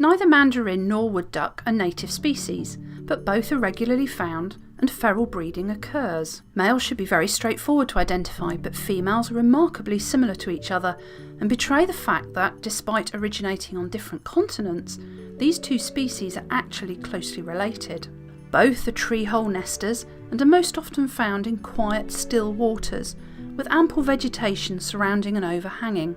Neither mandarin nor wood duck are native species, but both are regularly found and feral breeding occurs. Males should be very straightforward to identify, but females are remarkably similar to each other and betray the fact that, despite originating on different continents, these two species are actually closely related. Both are tree hole nesters and are most often found in quiet, still waters, with ample vegetation surrounding and overhanging.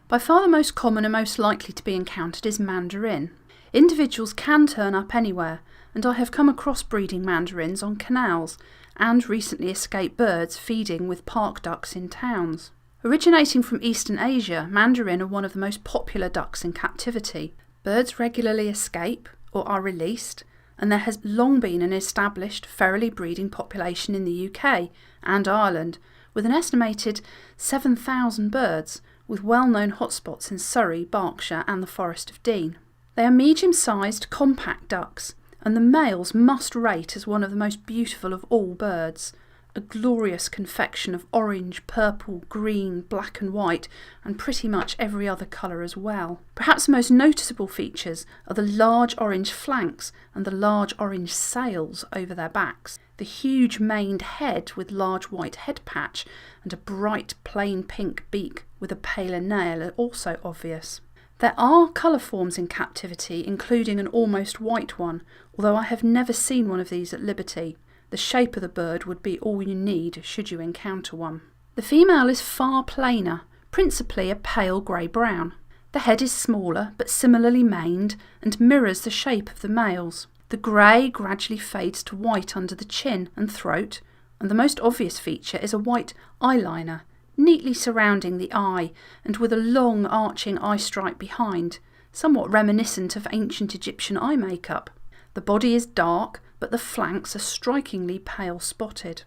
By far the most common and most likely to be encountered is mandarin. Individuals can turn up anywhere, and I have come across breeding mandarins on canals and recently escaped birds feeding with park ducks in towns. Originating from Eastern Asia, mandarin are one of the most popular ducks in captivity. Birds regularly escape or are released, and there has long been an established ferally breeding population in the UK and Ireland, with an estimated 7,000 birds, with well-known hotspots in Surrey, Berkshire and the Forest of Dean. They are medium-sized, compact ducks, and the males must rate as one of the most beautiful of all birds, a glorious confection of orange, purple, green, black and white, and pretty much every other colour as well. Perhaps the most noticeable features are the large orange flanks and the large orange sails over their backs. The huge maned head with large white head patch and a bright plain pink beak with a paler nail are also obvious. There are colour forms in captivity, including an almost white one, although I have never seen one of these at liberty. The shape of the bird would be all you need should you encounter one. The female is far plainer, principally a pale grey-brown. The head is smaller but similarly maned and mirrors the shape of the male's. The grey gradually fades to white under the chin and throat, and the most obvious feature is a white eyeliner, neatly surrounding the eye and with a long arching eye stripe behind, somewhat reminiscent of ancient Egyptian eye makeup. The body is dark, but the flanks are strikingly pale spotted.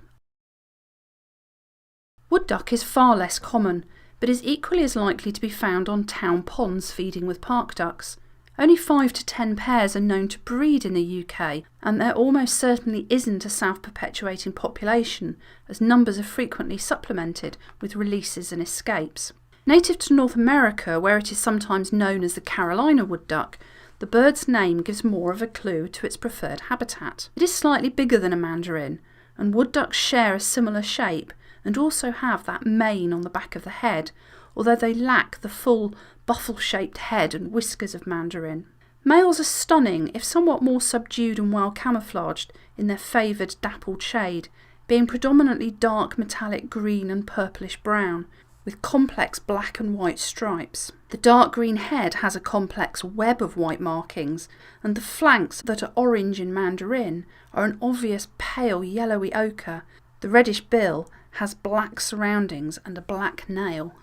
Wood duck is far less common, but is equally as likely to be found on town ponds feeding with park ducks. Only 5 to 10 pairs are known to breed in the UK, and there almost certainly isn't a self-perpetuating population, as numbers are frequently supplemented with releases and escapes. Native to North America, where it is sometimes known as the Carolina wood duck, the bird's name gives more of a clue to its preferred habitat. It is slightly bigger than a mandarin, and wood ducks share a similar shape and also have that mane on the back of the head, although they lack the full buffle-shaped head and whiskers of mandarin. Males are stunning, if somewhat more subdued and well camouflaged in their favoured dappled shade, being predominantly dark metallic green and purplish brown, with complex black and white stripes. The dark green head has a complex web of white markings, and the flanks that are orange in mandarin are an obvious pale yellowy ochre. The reddish bill has black surroundings and a black nail.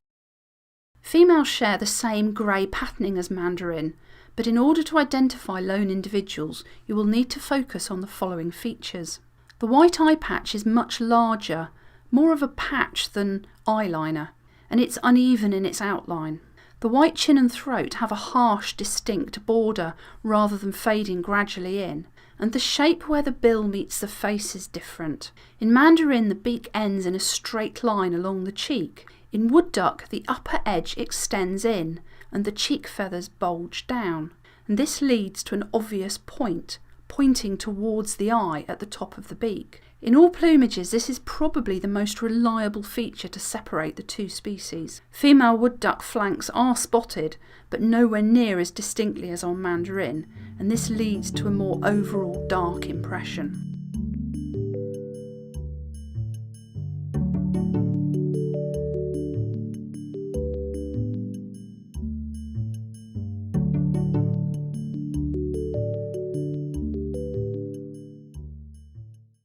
Females share the same grey patterning as mandarin, but in order to identify lone individuals, you will need to focus on the following features. The white eye patch is much larger, more of a patch than eyeliner, and it's uneven in its outline. The white chin and throat have a harsh, distinct border rather than fading gradually in, and the shape where the bill meets the face is different. In mandarin, the beak ends in a straight line along the cheek. In wood duck, the upper edge extends in and the cheek feathers bulge down, and this leads to an obvious point, pointing towards the eye at the top of the beak. In all plumages, this is probably the most reliable feature to separate the two species. Female wood duck flanks are spotted, but nowhere near as distinctly as on mandarin, and this leads to a more overall dark impression.